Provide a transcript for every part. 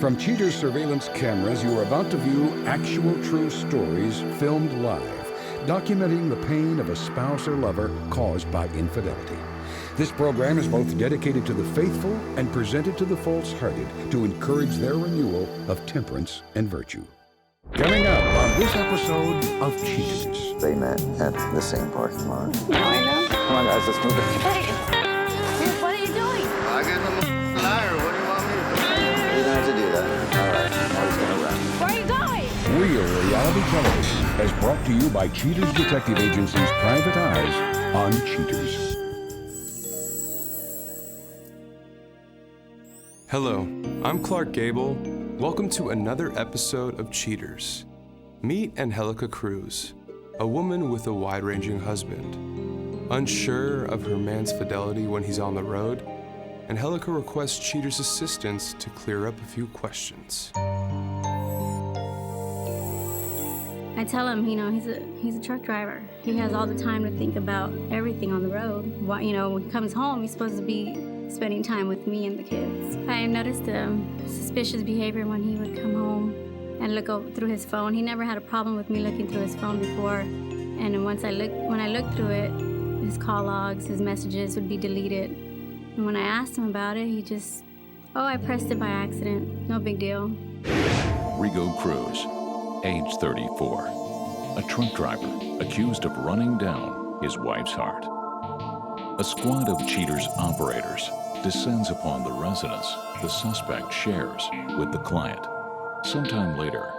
From Cheater's surveillance cameras, you are about to view actual true stories filmed live, documenting the pain of a spouse or lover caused by infidelity. This program is both dedicated to the faithful and presented to the false-hearted to encourage their renewal of temperance and virtue. Coming up on this episode of Cheaters. They met at the same parking lot. No, I know. Come on, guys, let's move it. Hey, what are you doing? I guess I'm a liar. What do you want me to do? You don't have to do that. All right, now he's gonna run. Where are you going? Real reality television is brought to you by Cheaters Detective Agency's Private Eyes on Cheaters. Hello, I'm Clark Gable. Welcome to another episode of Cheaters. Meet Angelica Cruz, a woman with a wide-ranging husband. Unsure of her man's fidelity when he's on the road, Angelica requests Cheaters' assistance to clear up a few questions. I tell him, he's a truck driver. He has all the time to think about everything on the road. When he comes home, he's supposed to be spending time with me and the kids. I noticed suspicious behavior when he would come home and look through his phone. He never had a problem with me looking through his phone before. And then when I looked through it, his call logs, his messages would be deleted. And when I asked him about it, he just, I pressed it by accident. No big deal. Rigo Cruz, age 34, a truck driver accused of running down his wife's heart. A squad of Cheaters operators descends upon the residence the suspect shares with the client. Sometime later,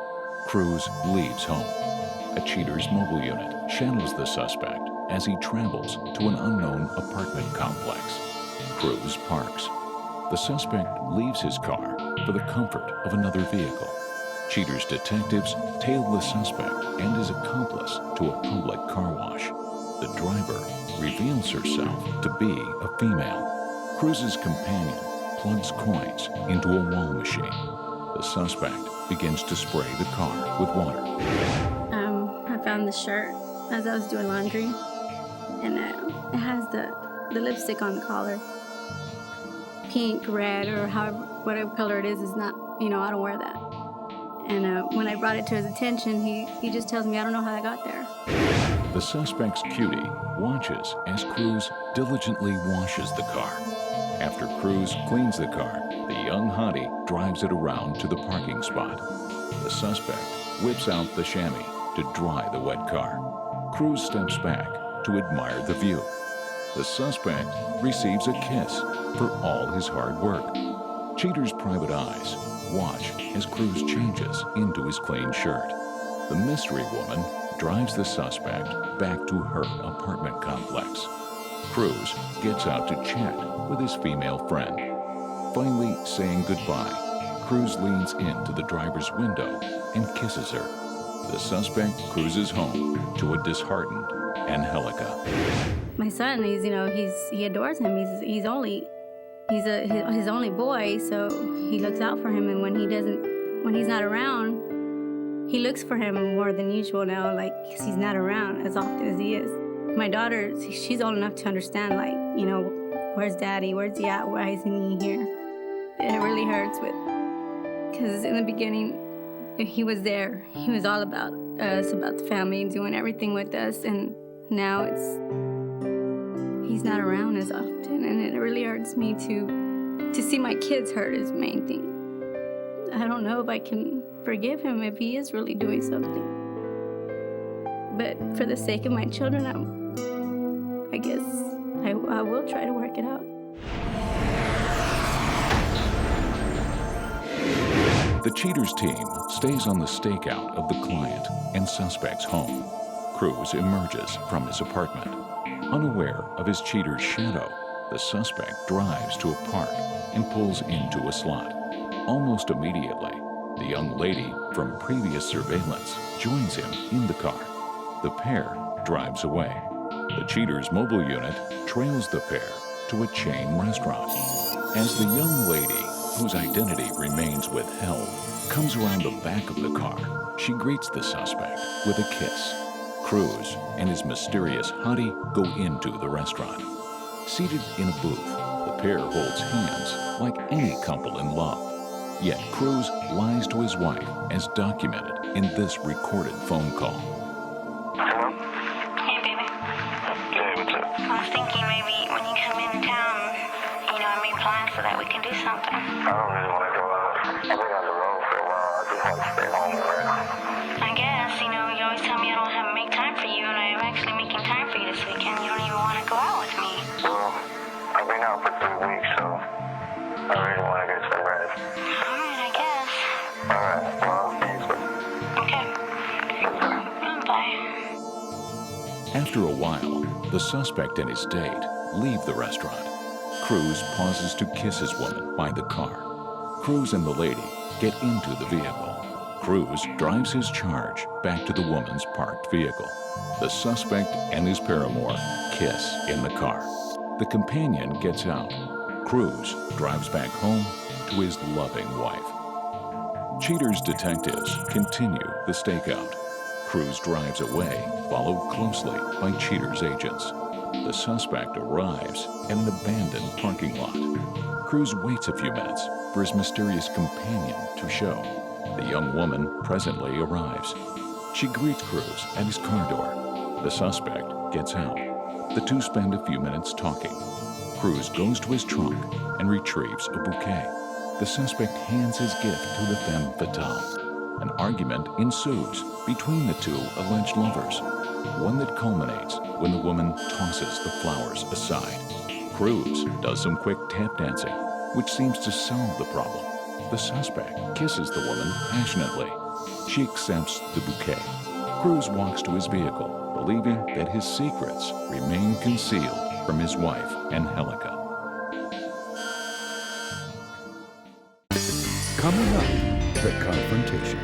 Cruz leaves home. A Cheaters mobile unit shadows the suspect as he travels to an unknown apartment complex. Cruz parks. The suspect leaves his car for the comfort of another vehicle. Cheaters detectives tail the suspect and his accomplice to a public car wash. The driver reveals herself to be a female. Cruz's companion plugs coins into a wall machine. The suspect begins to spray the car with water. I found the shirt as I was doing laundry, and it has the lipstick on the collar. Pink, red, or whatever color it is not, I don't wear that. And when I brought it to his attention, he just tells me, I don't know how that got there. The suspect's cutie watches as Cruz diligently washes the car. After Cruz cleans the car, the young hottie drives it around to the parking spot. The suspect whips out the chamois to dry the wet car. Cruz steps back to admire the view. The suspect receives a kiss for all his hard work. Cheaters' private eyes watch as Cruz changes into his clean shirt. The mystery woman drives the suspect back to her apartment complex. Cruz gets out to chat with his female friend. Finally saying goodbye, Cruz leans into the driver's window and kisses her. The suspect cruises home to a disheartened Angelica. My son, he adores him. He's his only boy, so he looks out for him. And when he's not around, he looks for him more than usual now, because he's not around as often as he is. My daughter, she's old enough to understand, where's Daddy? Where's he at? Why isn't he here? It really hurts because in the beginning, he was there. He was all about us, about the family, doing everything with us. And now he's not around as often. And it really hurts me to see my kids hurt is the main thing. I don't know if I can forgive him if he is really doing something. But for the sake of my children, I guess I will try to work it out. The Cheaters team stays on the stakeout of the client and suspect's home. Cruz emerges from his apartment. Unaware of his cheater's shadow, the suspect drives to a park and pulls into a slot. Almost immediately, the young lady from previous surveillance joins him in the car. The pair drives away. The Cheaters mobile unit trails the pair to a chain restaurant. As the young lady, whose identity remains withheld, comes around the back of the car, she greets the suspect with a kiss. Cruz and his mysterious hottie go into the restaurant. Seated in a booth, the pair holds hands like any couple in love. Yet Cruz lies to his wife, as documented in this recorded phone call. Hello? Hey, baby. Hey, what's up? I was thinking maybe when you come in town, I made plans so that we can do something. I don't really want to go out. I've been on the road for a while. I just want to stay home right now. I guess, you always tell me I don't have to make time for you, and I'm actually making time for you this weekend. You don't even want to go out with me. Well, I've been out for 3 weeks, so I really want to get some rest. All right, I guess. All right, well, thanks. Okay. Bye. After a while, the suspect and his date leave the restaurant. Cruz pauses to kiss his woman by the car. Cruz and the lady get into the vehicle. Cruz drives his charge back to the woman's parked vehicle. The suspect and his paramour kiss in the car. The companion gets out. Cruz drives back home to his loving wife. Cheaters detectives continue the stakeout. Cruz drives away, followed closely by Cheaters agents. The suspect arrives at an abandoned parking lot. Cruz waits a few minutes for his mysterious companion to show. The young woman presently arrives. She greets Cruz at his car door. The suspect gets out. The two spend a few minutes talking. Cruz goes to his trunk and retrieves a bouquet. The suspect hands his gift to the femme fatale. An argument ensues between the two alleged lovers, one that culminates when the woman tosses the flowers aside. Cruz does some quick tap dancing, which seems to solve the problem. The suspect kisses the woman passionately. She accepts the bouquet. Cruz walks to his vehicle, believing that his secrets remain concealed from his wife, Angelica. Coming up, the confrontation.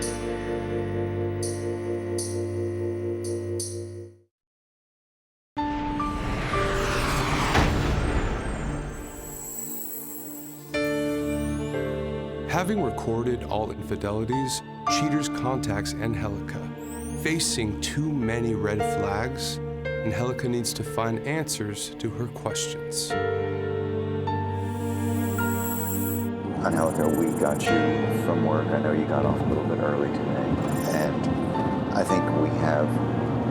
Having recorded all infidelities, Cheaters contacts Angelica. Facing too many red flags, Angelica needs to find answers to her questions. Angelica, we got you from work. I know you got off a little bit early today. And I think we have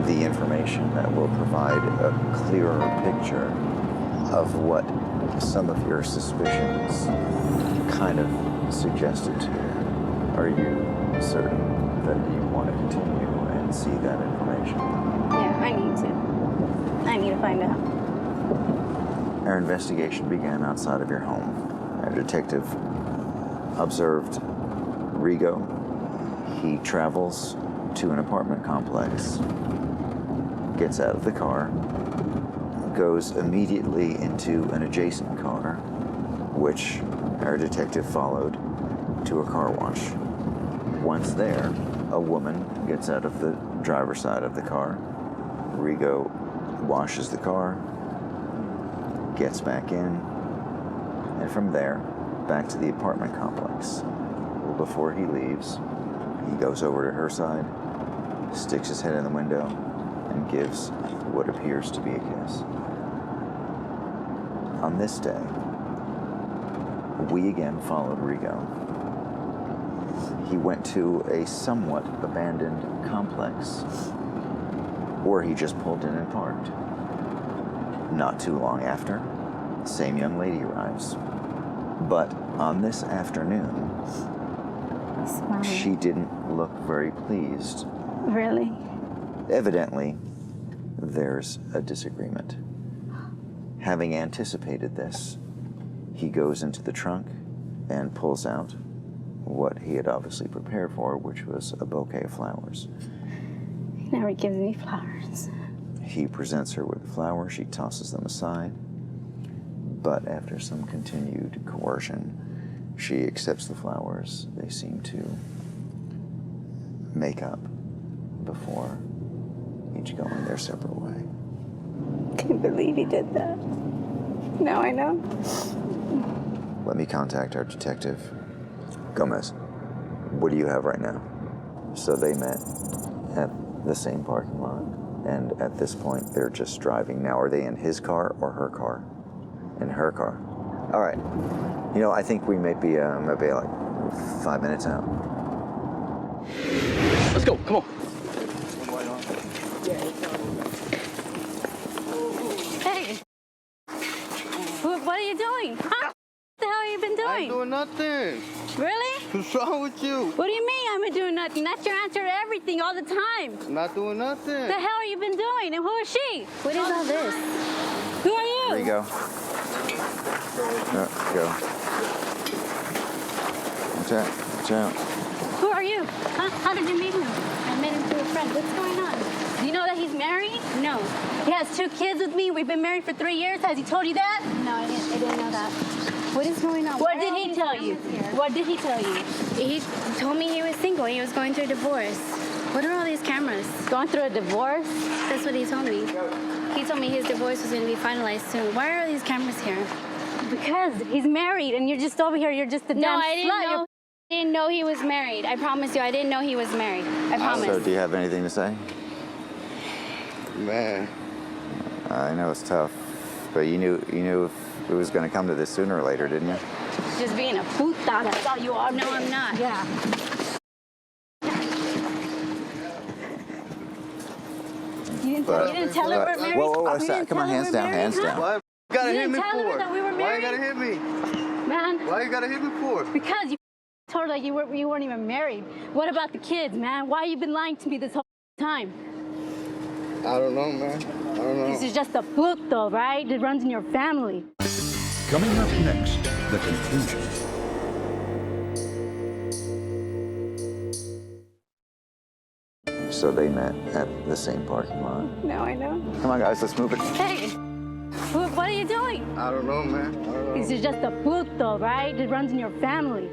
the information that will provide a clearer picture of what some of your suspicions kind of suggested to you. Are you certain that you want to continue and see that information? Yeah, I need to. I need to find out. Our investigation began outside of your home. Our detective observed Rigo. He travels to an apartment complex, gets out of the car, goes immediately into an adjacent car, which our detective followed to a car wash. Once there, a woman gets out of the driver's side of the car. Rigo washes the car, gets back in, and from there, back to the apartment complex. Well, before he leaves, he goes over to her side, sticks his head in the window, and gives what appears to be a kiss. On this day, we again followed Rigo. He went to a somewhat abandoned complex where he just pulled in and parked. Not too long after, the same young lady arrives. But on this afternoon, Smiling. she didn't look very pleased. Really? Evidently, there's a disagreement. Having anticipated this, he goes into the trunk and pulls out what he had obviously prepared for, which was a bouquet of flowers. He never gives me flowers. He presents her with the flowers. She tosses them aside. But after some continued coercion, she accepts the flowers. They seem to make up before each going their separate way. Can't believe he did that. Now I know. Let me contact our detective. Gomez, what do you have right now? So they met at the same parking lot, and at this point, they're just driving. Now, are they in his car or her car? In her car. All right. I think we may be like 5 minutes out. Let's go. Come on. Hey. What are you doing? Huh? What the hell have you been doing? I ain't doing nothing. Really? What's wrong with you? What do you mean I'm doing nothing? That's your answer to everything all the time. I'm not doing nothing. The hell have you been doing? And who is she? What is all this? Who are you? Here you go. Go. Watch out. Watch out. Who are you? Huh? How did you meet him? I met him through a friend. What's going on? Do you know that he's married? No. He has 2 kids with me. We've been married for 3 years. Has he told you that? No, I didn't know that. What is going on? What did he tell you? What did he tell you? He told me he was single. He was going through a divorce. What are all these cameras? Going through a divorce? That's what he told me. He told me his divorce was going to be finalized soon. Why are these cameras here? Because he's married and you're just over here. You're just a damn No, I didn't slut. know. I didn't know he was married. I promise you, I didn't know he was married. I promise. So, do you have anything to say? Man. I know it's tough, but you knew it was going to come to this sooner or later, didn't you? Just being a puta. That's all you are. No, I'm not. Yeah. You didn't tell her we're married? Whoa, You didn't come tell on, her hands we're down, married, hands huh? down. Why you gotta You hit me didn't tell her for? that we were Why you married? gotta hit me? Man, Why you gotta hit me for? because you told her that you weren't even married. What about the kids, man? Why you been lying to me this whole time? I don't know, man. I don't know. This is just a puto, right? That runs in your family. Coming up next, the conclusion. So they met at the same parking lot. No, I know. Come on, guys, let's move it. Hey, what are you doing? I don't know, man. I don't know. This is just a puto, right? That runs in your family.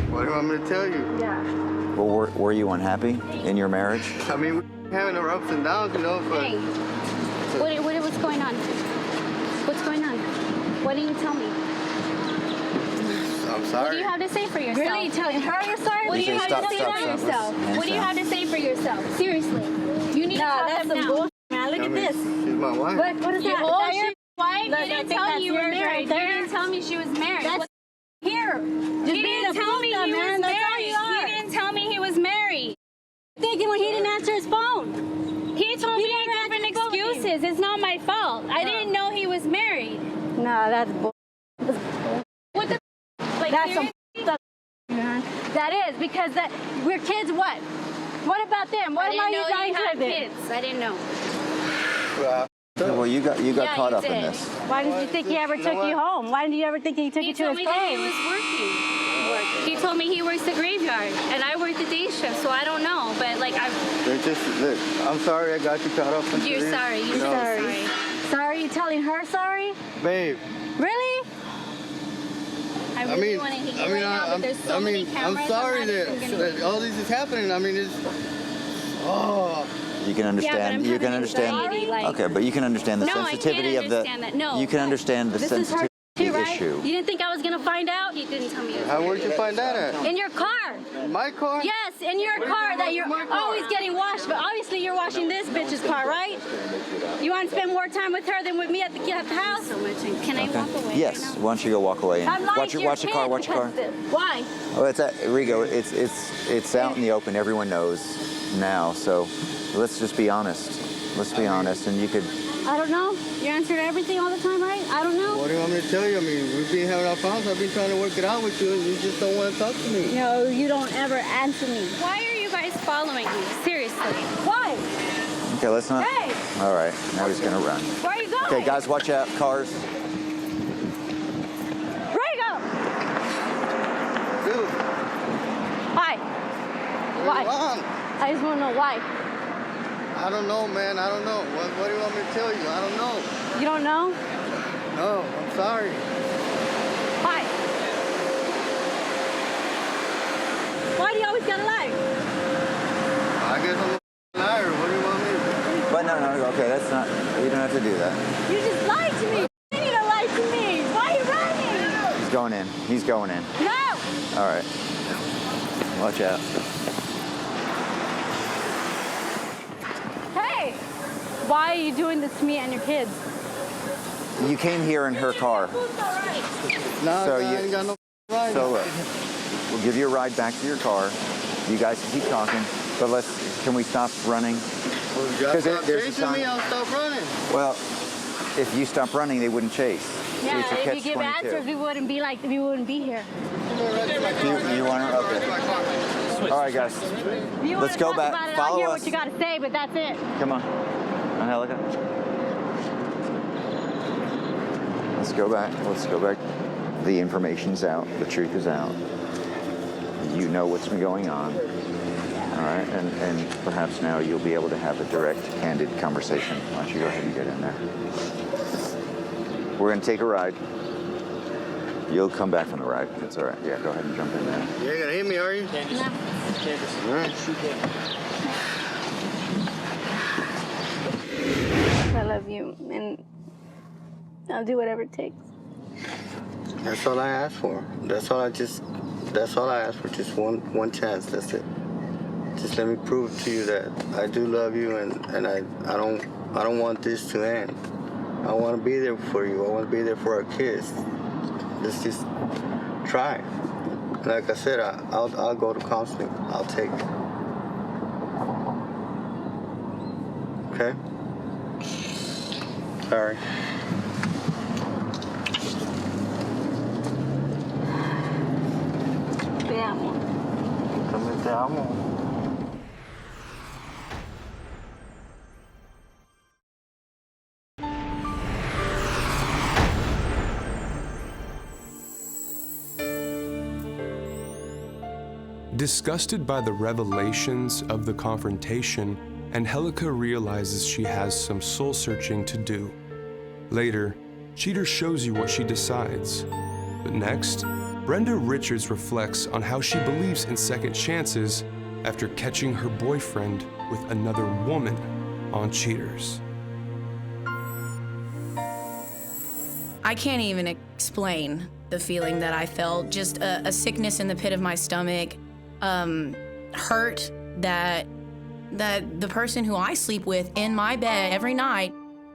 What do you want me to tell you? Yeah. Well, were you unhappy in your marriage? I mean, we're having our ups and downs, you know, but... Hey, what's going on? What's going on? What didn't you tell me? I'm sorry. What do you have to say for yourself? Really? Telling her you're sorry? What do you You have say to say stop, for stop, yourself? hands What do you down. have to say for yourself? Seriously. You need to No, talk that's up some now. bullshit, man. Look I at mean, this. She's my wife. What is You that? old Is that your shit wife? Look, You I didn't think tell me that's you were yours married. right You there. didn't tell me she was married. That's here. Just He being didn't a tell me puta, he was man. That's all married. you are. He didn't tell me he was married. Thinking when he didn't answer his phone. He told He me never different answered the phone with you. excuses. It's not my fault. I didn't know he was married. No, that's bull. What the? Like, That's some seriously? man. That is because we're kids. What? What about them? What I am I didn't know dying you to had them? kids. I didn't know. Well, you got Yeah, caught you up in did. this. Why didn't you think he ever took you home? Why didn't you ever think he took He you to told his me that he home? was working. He told me he works the graveyard, and I work the day shift, so I don't know. But like, Look, I'm sorry I got you caught up into you're this. sorry. You're You know, sorry. Sorry, you telling her sorry? Babe, Really? I I really mean, want to hit you right now, but there's so many cameras. I'm sorry not even gonna- that all this is happening. I mean, it's... Oh... You can understand. I'm you can having understand. anxiety, like- Okay, but you can understand the No, I can't sensitivity of the. understand that. No. You can understand the This is her sensitivity too, right? issue. You didn't think I was gonna find out? He didn't tell me. It was How, where'd you find that at? In your car. My car? Yes, in your car that you're always getting washed, but obviously you're washing this bitch's car, right? You want to spend more time with her than with me at the house? so much. Can I walk away? Yes. Right now? Why don't you go walk away and I'm lying watch to your your watch the car. kids Watch your car. because of this. Why? Oh, it's at Rigo. It's out in the open. Everyone knows now. So let's just be honest. Let's be honest, and you could. I don't know. You answer to everything all the time, right? I don't know. What do you want me to tell you? I mean, we've been having our problems. I've been trying to work it out with you, and you just don't want to talk to me. No, you don't ever answer me. Why are you guys following me? Seriously. Why? Okay, let's not. Hey! All right. Now he's gonna run. Where are you going? Okay, guys, watch out. Cars. Where are you going? Dude, Why? Why? what's wrong? I just want to know why. I don't know, man. I don't know. What do you want me to tell you? I don't know. You don't know? No, I'm sorry. Why? Why do you always gotta lie? I guess I'm a liar. What do you want me to do? But no. Okay, that's not. You don't have to do that. You just lied to me. You need to lie to me. Why are you running? He's going in. He's going in. No! All right. Watch out. Hey! Why are you doing this to me and your kids? You came here in her car. Nah, So I you- ain't got no right. So look. We'll give you a ride back to your car. You guys can keep talking, but can we stop running? Well, if you stop chasing me, I'll stop running. Well, if you stop running, they wouldn't chase. Yeah, It's a if you give catch-22. answers, we wouldn't be here. You want to? Okay. All right, guys. Let's go back. I'll hear Follow what us. you got to say, but that's it. Come on. Angelica. Let's go back. Let's go back. The information's out. The truth is out. You know what's been going on. All right, and perhaps now you'll be able to have a direct, candid conversation. Why don't you go ahead and get in there? We're going to take a ride. You'll come back from the ride. It's all right. Yeah, go ahead and jump in there. You ain't gonna hit me, are you? No. All right. I love you, and I'll do whatever it takes. That's all I asked for. That's all I asked for. Just one chance. That's it. Just let me prove to you that I do love you, and I don't want this to end. I want to be there for you. I want to be there for our kids. Let's just try. Like I said, I'll go to counseling. I'll take it. Okay? Sorry. Te amo. También te amo. Disgusted by the revelations of the confrontation, Angelica realizes she has some soul-searching to do. Later, Cheaters shows you what she decides. But next, Brenda Richards reflects on how she believes in second chances after catching her boyfriend with another woman on Cheaters. I can't even explain the feeling that I felt, just a sickness in the pit of my stomach, hurt that the person who I sleep with in my bed every night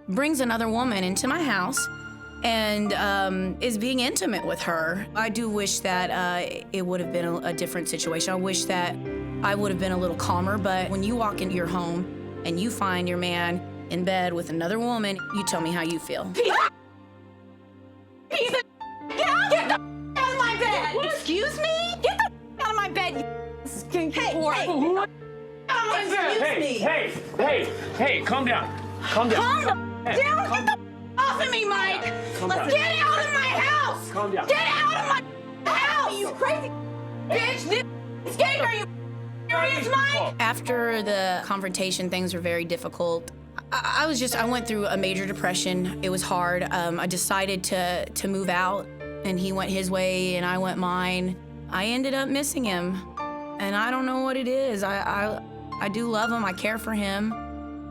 brings another woman into my house and is being intimate with her. I do wish that it would have been a different situation. I wish that I would have been a little calmer, but when you walk into your home and you find your man in bed with another woman, you tell me how you feel. Get the out of my bed! Excuse me? Get the out of my bed, you stinky whore! Hey, calm down. Calm down. Calm down! Get the off of me, Mike! Get out of my house! Calm down. Get out of my house! You crazy bitch! This skate, are you serious, Mike? After the confrontation, things were very difficult. I went through a major depression. It was hard. I decided to move out, and he went his way and I went mine. I ended up missing him, and I don't know what it is. I do love him. I care for him.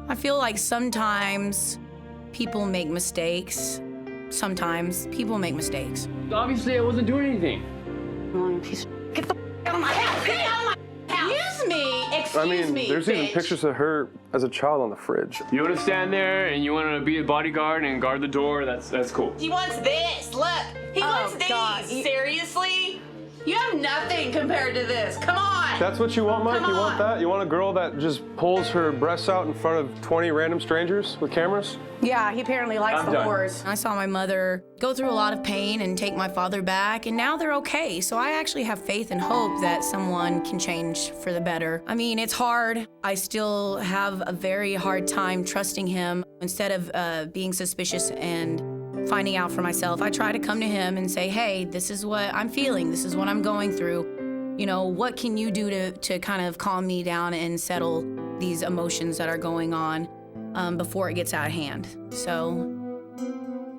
I feel like sometimes people make mistakes. Sometimes people make mistakes. Obviously, I wasn't doing anything. Get the out of my house! Get out of my house! Excuse me, there's even pictures of her as a child on the fridge. You want to stand there and you want to be a bodyguard and guard the door, that's cool. He wants this. Look, he wants these. God. Seriously? You have nothing compared to this. Come on. That's what you want, Mike? Come You want on. that? You want a girl that just pulls her breasts out in front of 20 random strangers with cameras? Yeah, he apparently likes I'm the done. whores. I saw my mother go through a lot of pain and take my father back, and now they're okay. So I actually have faith and hope that someone can change for the better. I mean, it's hard. I still have a very hard time trusting him. Instead of being suspicious and finding out for myself, I try to come to him and say, hey, this is what I'm feeling. This is what I'm going through. You know, what can you do to kind of calm me down and settle these emotions that are going on before it gets out of hand? So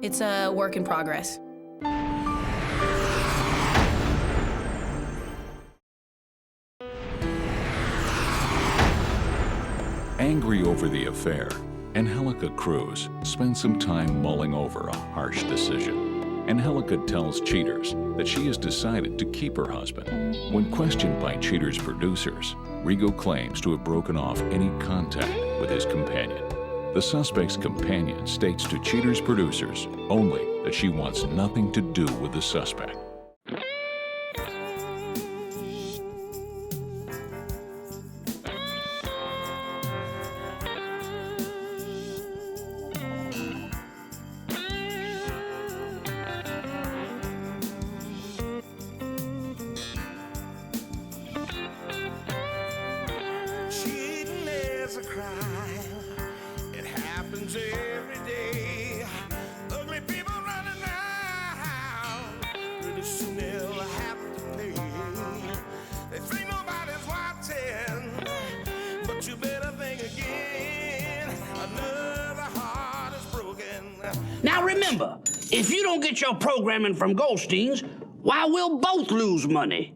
it's a work in progress. Angry over the affair, Angelica Cruz spends some time mulling over a harsh decision. Angelica tells Cheaters that she has decided to keep her husband. When questioned by Cheaters' producers, Rigo claims to have broken off any contact with his companion. The suspect's companion states to Cheaters' producers only that she wants nothing to do with the suspect. Now remember, if you don't get your programming from Goldstein's, why, we'll both lose money.